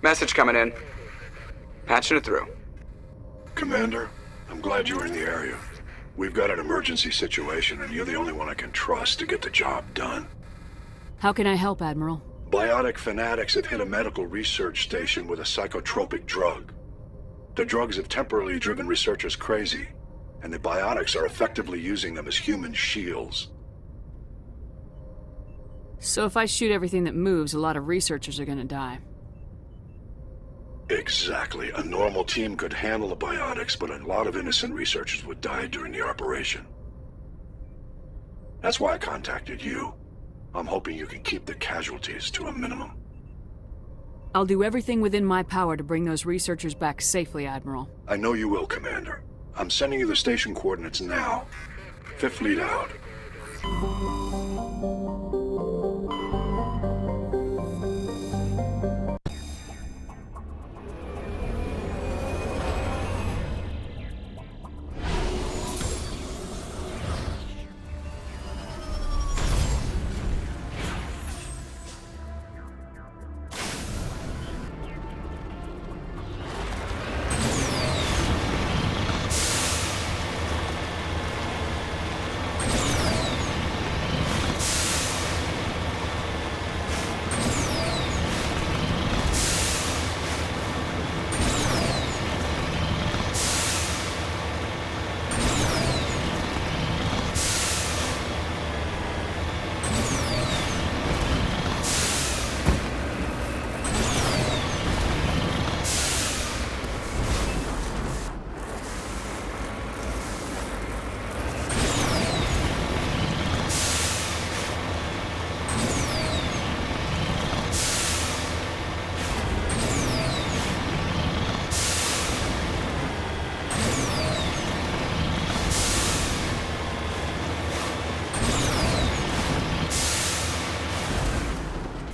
Message coming in. Patching it through. Commander, I'm glad you're in the area. We've got an emergency situation, and you're the only one I can trust to get the job done. How can I help, Admiral? Biotic fanatics have hit a medical research station with a psychotropic drug. The drugs have temporarily driven researchers crazy, and the biotics are effectively using them as human shields. So if I shoot everything that moves, a lot of researchers are gonna die. Exactly. A normal team could handle the biotics, but a lot of innocent researchers would die during the operation. That's why I contacted you. I'm hoping you can keep the casualties to a minimum. I'll do everything within my power to bring those researchers back safely, Admiral. I know you will, Commander. I'm sending you the station coordinates now. Fifth Fleet out.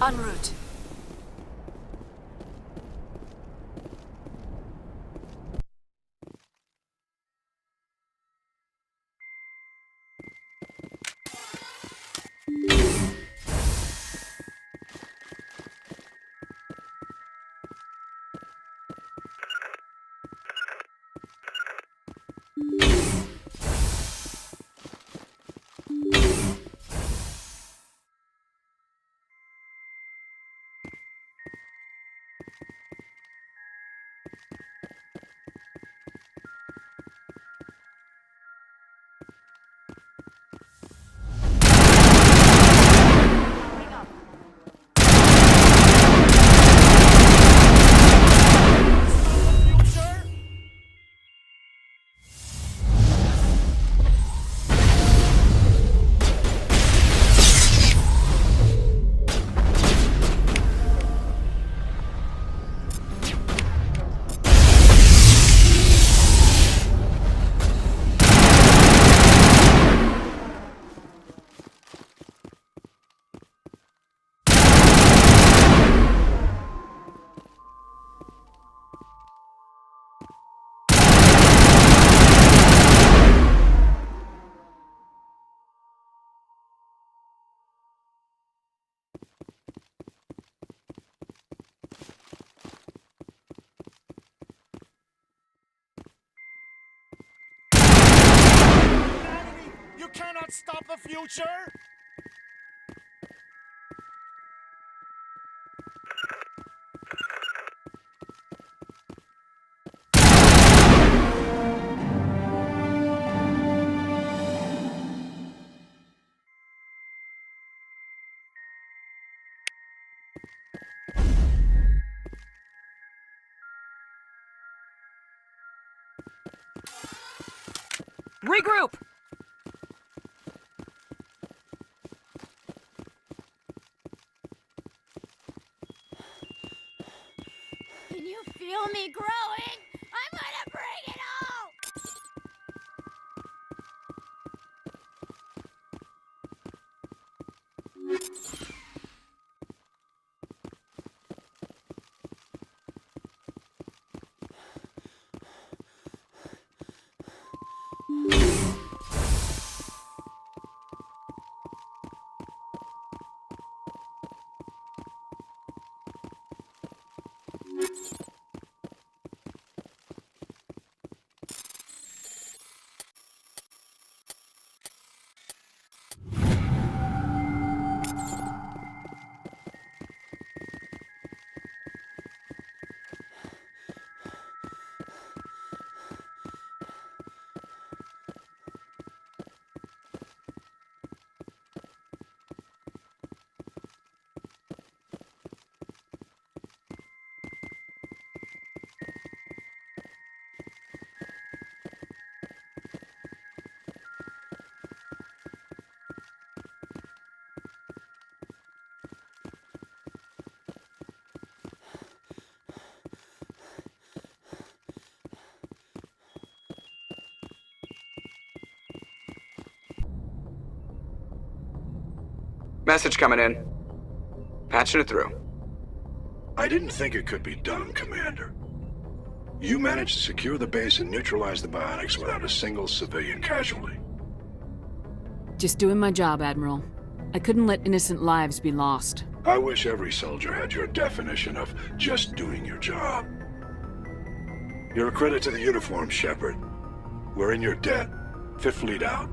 En route. You cannot stop the future! Regroup! Can you feel me growing? I'm gonna bring it all! Message coming in. Patching it through. I didn't think it could be done, Commander. You managed to secure the base and neutralize the biotics without a single civilian casualty. Just doing my job, Admiral. I couldn't let innocent lives be lost. I wish every soldier had your definition of just doing your job. You're a credit to the uniform, Shepard. We're in your debt. Fifth Fleet out.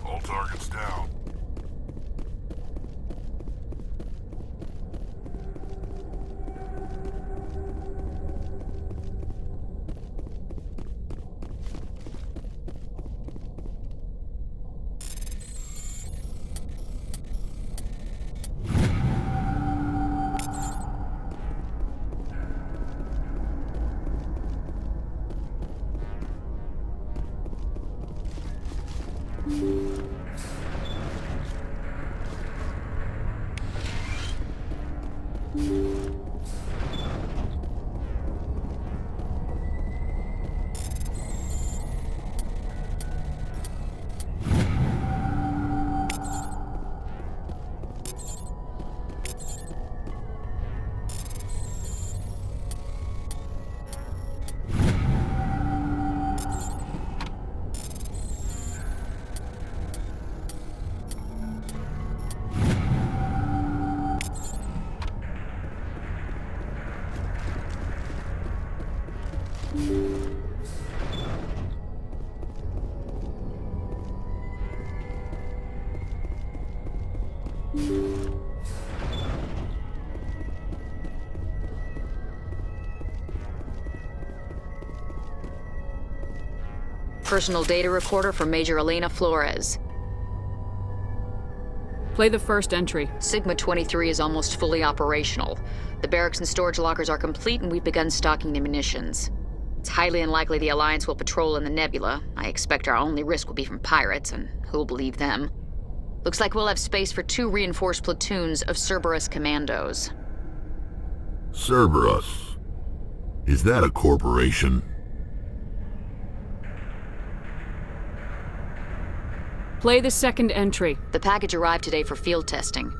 All targets down. Personal data recorder for Major Elena Flores. Play the first entry. Sigma 23 is almost fully operational. The barracks and storage lockers are complete, and we've begun stocking the munitions. It's highly unlikely the Alliance will patrol in the nebula. I expect our only risk will be from pirates, and who'll believe them? Looks like we'll have space for 2 reinforced platoons of Cerberus commandos. Cerberus. Is that a corporation? Play the second entry. The package arrived today for field testing.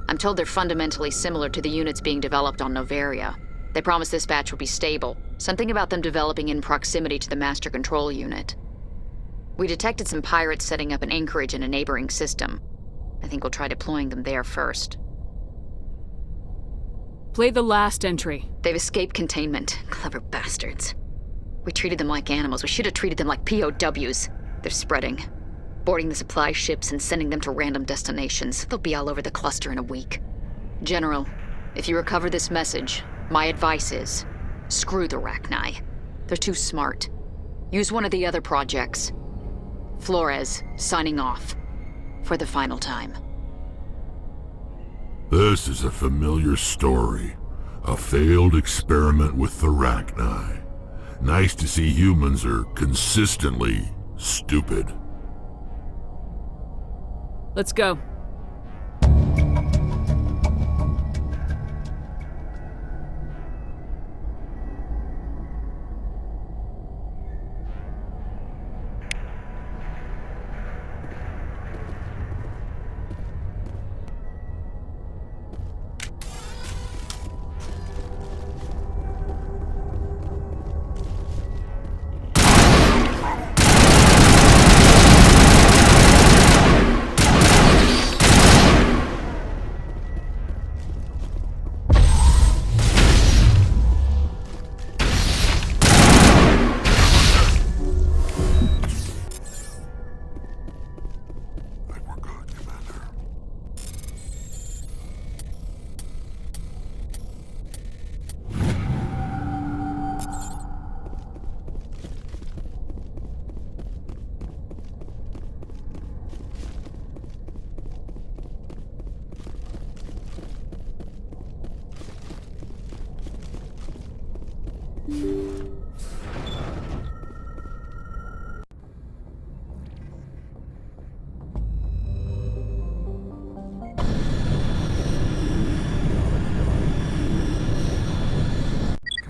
I'm told they're fundamentally similar to the units being developed on Noveria. They promise this batch will be stable. Something about them developing in proximity to the master control unit. We detected some pirates setting up an anchorage in a neighboring system. I think we'll try deploying them there first. Play the last entry. They've escaped containment. Clever bastards. We treated them like animals. We should have treated them like POWs. They're spreading. Boarding the supply ships and sending them to random destinations. They'll be all over the cluster in a week. General, if you recover this message, my advice is, screw the Rachni. They're too smart. Use one of the other projects. Flores, signing off. For the final time. This is a familiar story. A failed experiment with the Rachni. Nice to see humans are consistently stupid. Let's go.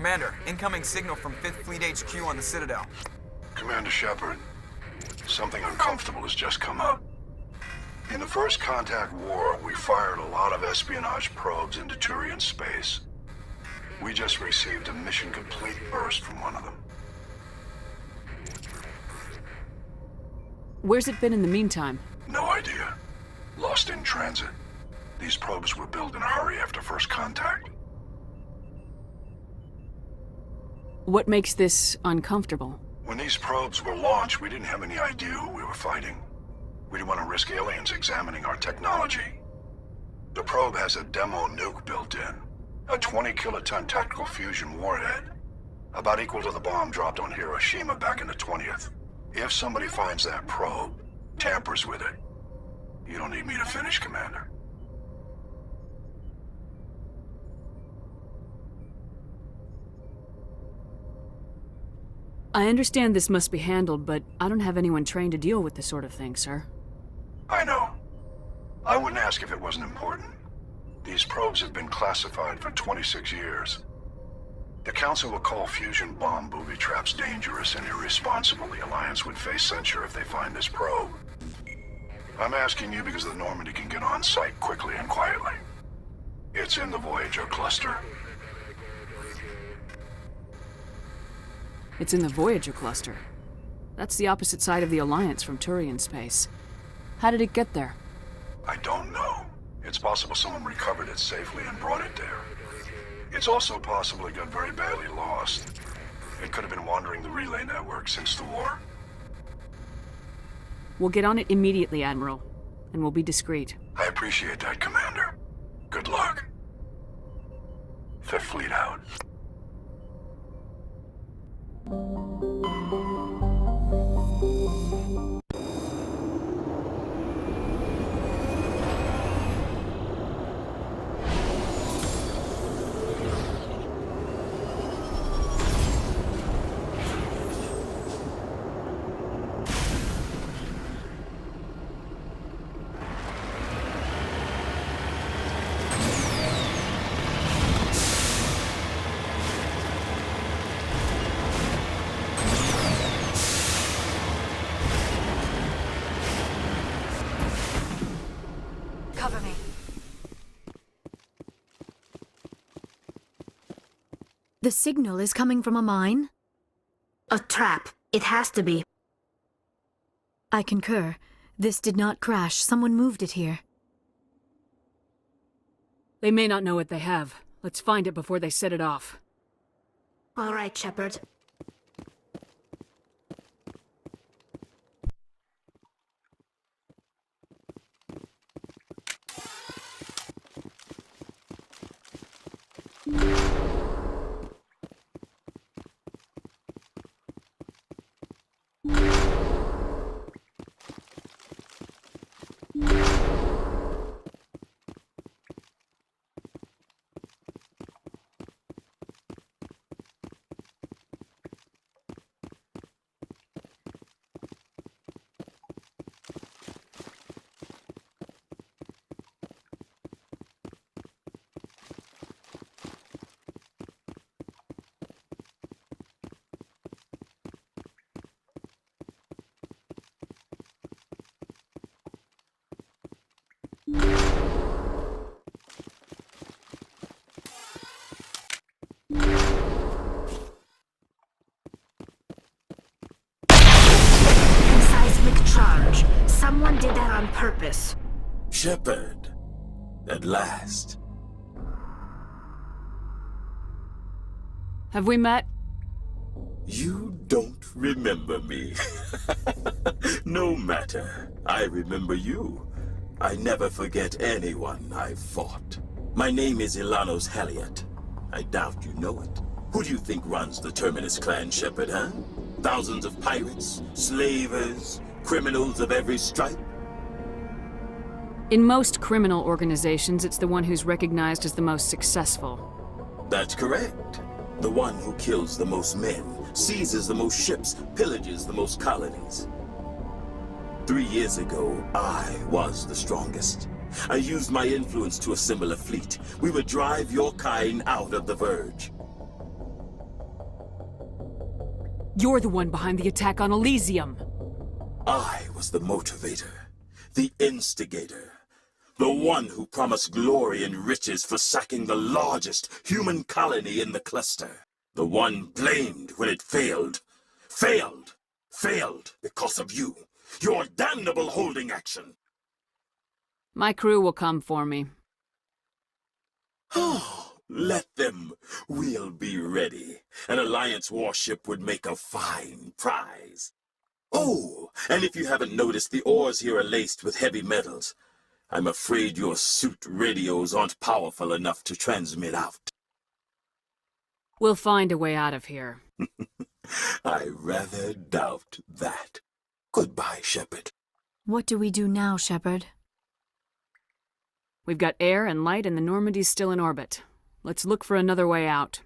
Commander, incoming signal from 5th Fleet HQ on the Citadel. Commander Shepard, something uncomfortable has just come up. In the First Contact War, we fired a lot of espionage probes into Turian space. We just received a mission-complete burst from one of them. Where's it been in the meantime? No idea. Lost in transit. These probes were built in a hurry after First Contact. What makes this uncomfortable? When these probes were launched, we didn't have any idea who we were fighting. We didn't want to risk aliens examining our technology. The probe has a demo nuke built in. A 20-kiloton tactical fusion warhead. About equal to the bomb dropped on Hiroshima back in the 20th. If somebody finds that probe, tampers with it, you don't need me to finish, Commander. I understand this must be handled, but I don't have anyone trained to deal with this sort of thing, sir. I know. I wouldn't ask if it wasn't important. These probes have been classified for 26 years. The Council will call fusion bomb booby traps dangerous and irresponsible. The Alliance would face censure if they find this probe. I'm asking you because the Normandy can get on site quickly and quietly. It's in the Voyager cluster. It's in the Voyager cluster. That's the opposite side of the Alliance from Turian space. How did it get there? I don't know. It's possible someone recovered it safely and brought it there. It's also possible it got very badly lost. It could have been wandering the relay network since the war. We'll get on it immediately, Admiral, and we'll be discreet. I appreciate that, Commander. Good luck. Fifth Fleet out. Cover me. The signal is coming from a mine? A trap. It has to be. I concur. This did not crash. Someone moved it here. They may not know what they have. Let's find it before they set it off. All right, Shepard. Seismic charge. Someone did that on purpose. Shepard, at last. Have we met? You don't remember me. No matter. I remember you. I never forget anyone I've fought. My name is Ilanos Heliot. I doubt you know it. Who do you think runs the Terminus clan, Shepard, huh? Thousands of pirates, slavers, criminals of every stripe? In most criminal organizations, it's the one who's recognized as the most successful. That's correct. The one who kills the most men, seizes the most ships, pillages the most colonies. 3 years ago, I was the strongest. I used my influence to assemble a fleet. We would drive your kind out of the Verge. You're the one behind the attack on Elysium. I was the motivator, the instigator, the one who promised glory and riches for sacking the largest human colony in the cluster. The one blamed when it failed. Failed because of you. Your damnable holding action. My crew will come for me. Oh, let them. We'll be ready. An Alliance warship would make a fine prize. Oh, and if you haven't noticed, the ores here are laced with heavy metals. I'm afraid your suit radios aren't powerful enough to transmit out. We'll find a way out of here. I rather doubt that. Goodbye, Shepard. What do we do now, Shepard? We've got air and light and the Normandy's still in orbit. Let's look for another way out.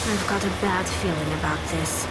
I've got a bad feeling about this.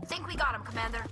Think we got him, Commander.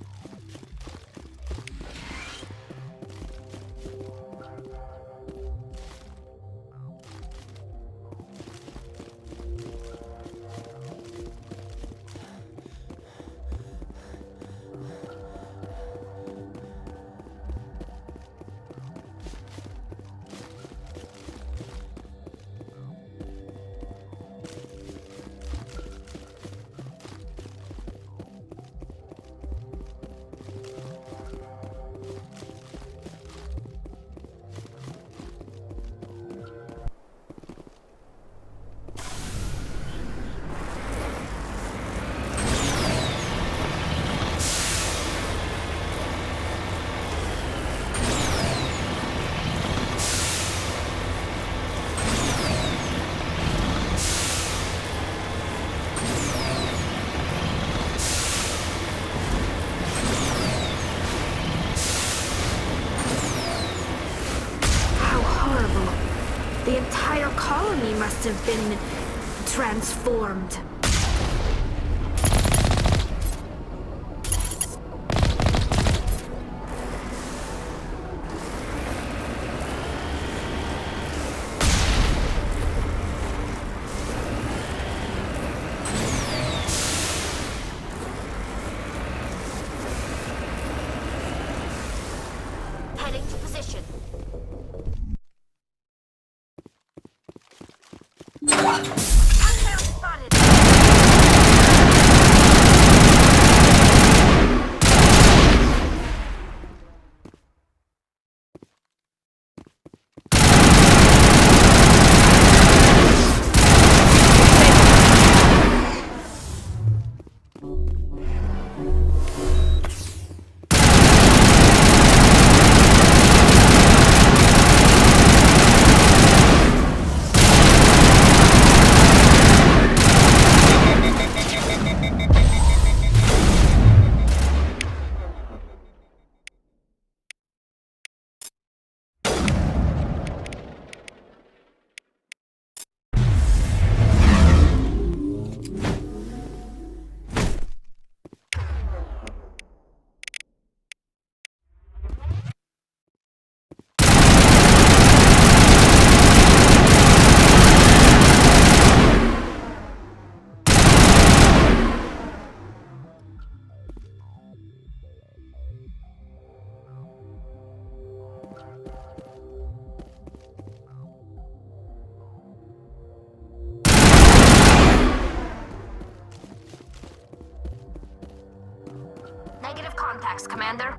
The entire colony must have been transformed. Heading to position. Unbound spotted! Negative contacts, Commander.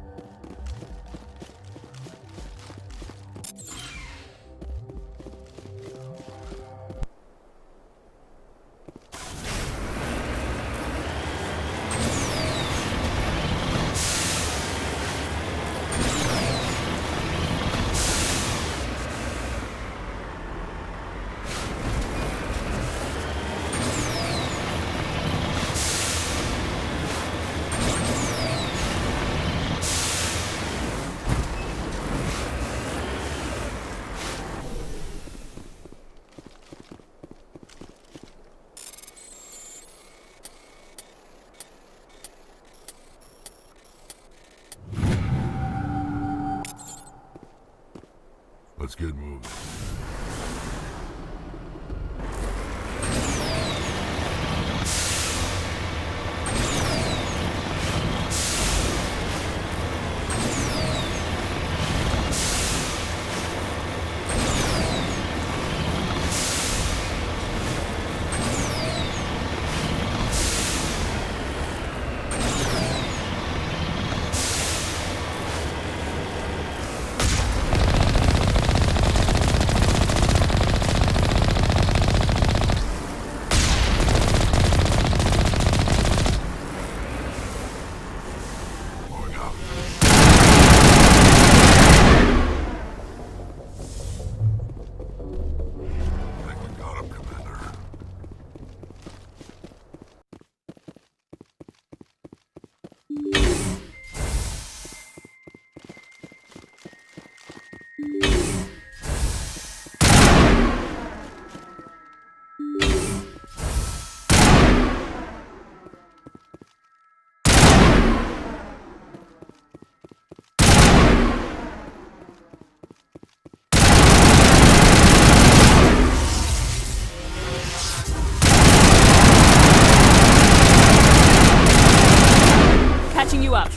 Let's get moving. Catching you up.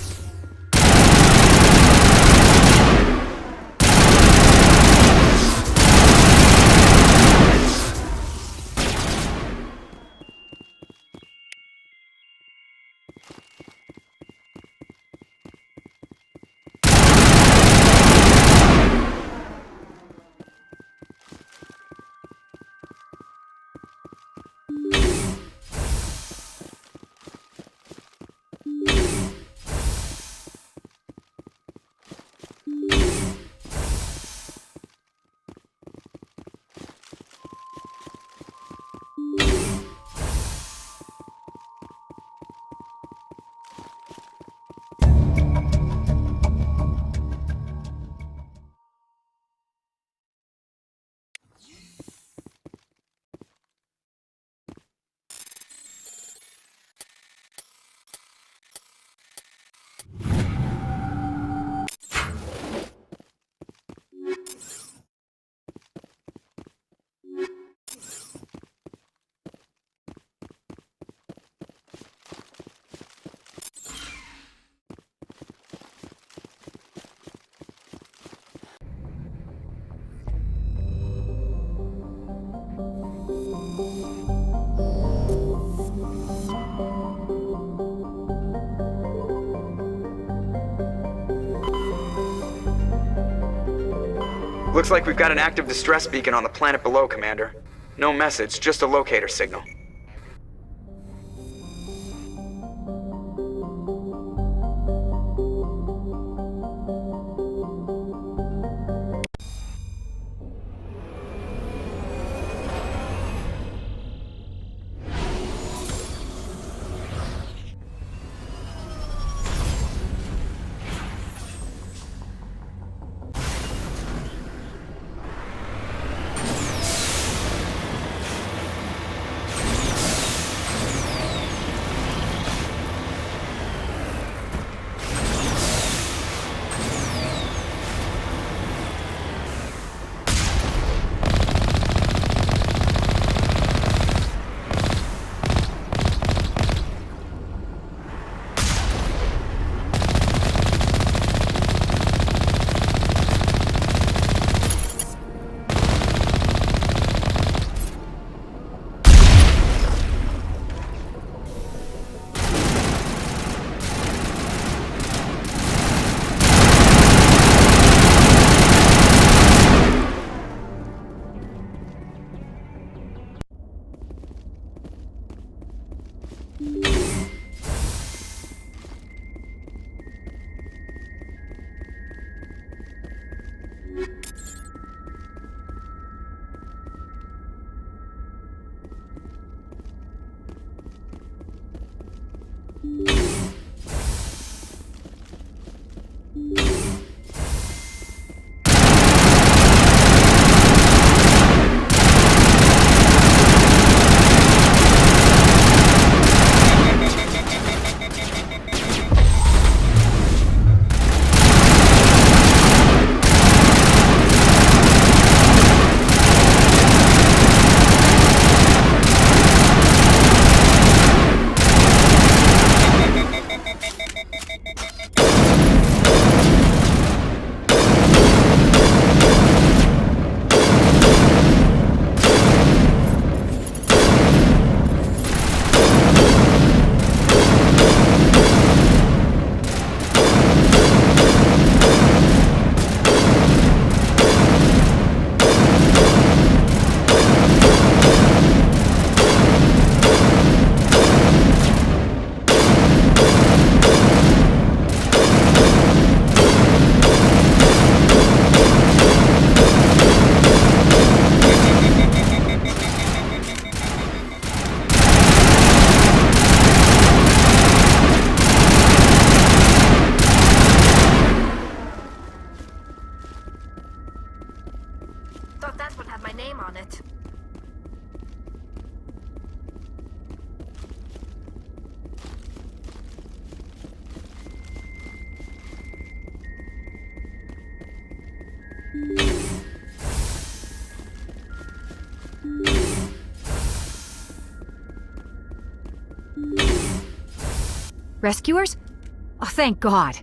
Looks like we've got an active distress beacon on the planet below, Commander. No message, just a locator signal. Rescuers? Oh, thank God.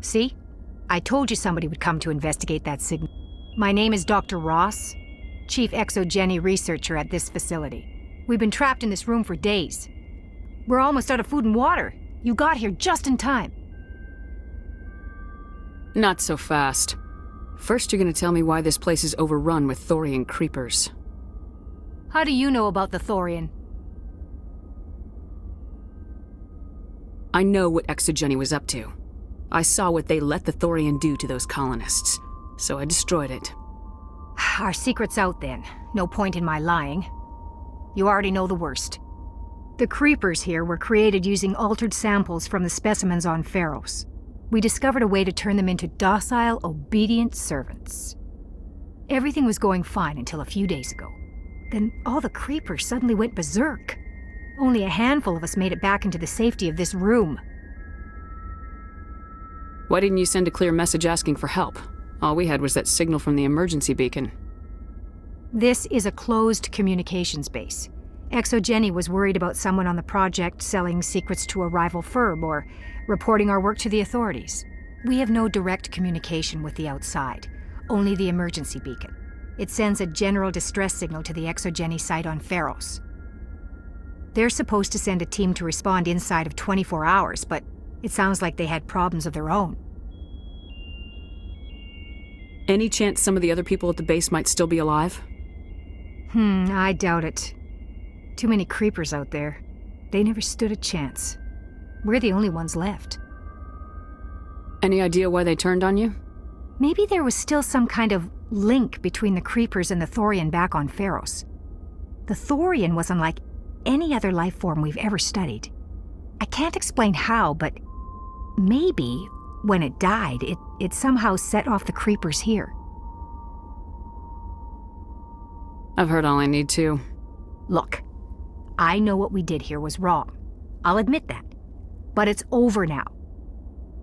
See? I told you somebody would come to investigate that signal. My name is Dr. Ross, Chief Exogeny Researcher at this facility. We've been trapped in this room for days. We're almost out of food and water. You got here just in time. Not so fast. First, you're gonna tell me why this place is overrun with Thorian creepers. How do you know about the Thorian? I know what Exogeny was up to. I saw what they let the Thorian do to those colonists, so I destroyed it. Our secret's out then. No point in my lying. You already know the worst. The creepers here were created using altered samples from the specimens on Feros. We discovered a way to turn them into docile, obedient servants. Everything was going fine until a few days ago. Then all the creepers suddenly went berserk. Only a handful of us made it back into the safety of this room. Why didn't you send a clear message asking for help? All we had was that signal from the emergency beacon. This is a closed communications base. Exogeny was worried about someone on the project selling secrets to a rival firm or reporting our work to the authorities. We have no direct communication with the outside, only the emergency beacon. It sends a general distress signal to the Exogeny site on Feros. They're supposed to send a team to respond inside of 24 hours, but it sounds like they had problems of their own. Any chance some of the other people at the base might still be alive? I doubt it. Too many creepers out there. They never stood a chance. We're the only ones left. Any idea why they turned on you? Maybe there was still some kind of link between the creepers and the Thorian back on Feros. The Thorian was unlike any other life form we've ever studied. I can't explain how, but maybe when it died, it somehow set off the creepers here. I've heard all I need to. Look, I know what we did here was wrong. I'll admit that. But it's over now.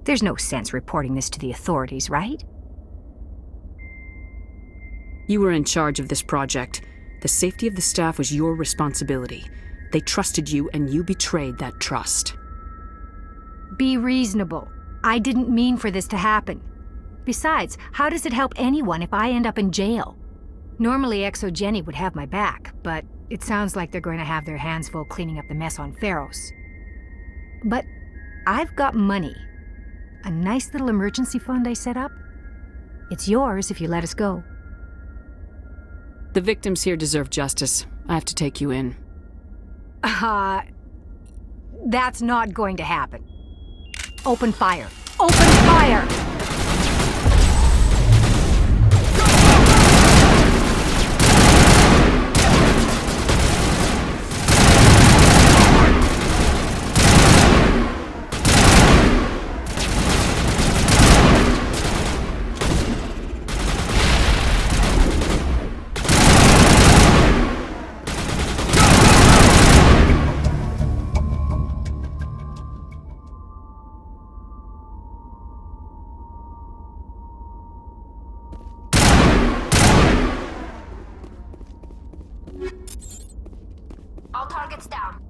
There's no sense reporting this to the authorities, right? You were in charge of this project. The safety of the staff was your responsibility. They trusted you, and you betrayed that trust. Be reasonable. I didn't mean for this to happen. Besides, how does it help anyone if I end up in jail? Normally, Exogeny would have my back, but it sounds like they're going to have their hands full cleaning up the mess on Feros. But I've got money. A nice little emergency fund I set up. It's yours if you let us go. The victims here deserve justice. I have to take you in. That's not going to happen. Open fire. Open fire! All targets down.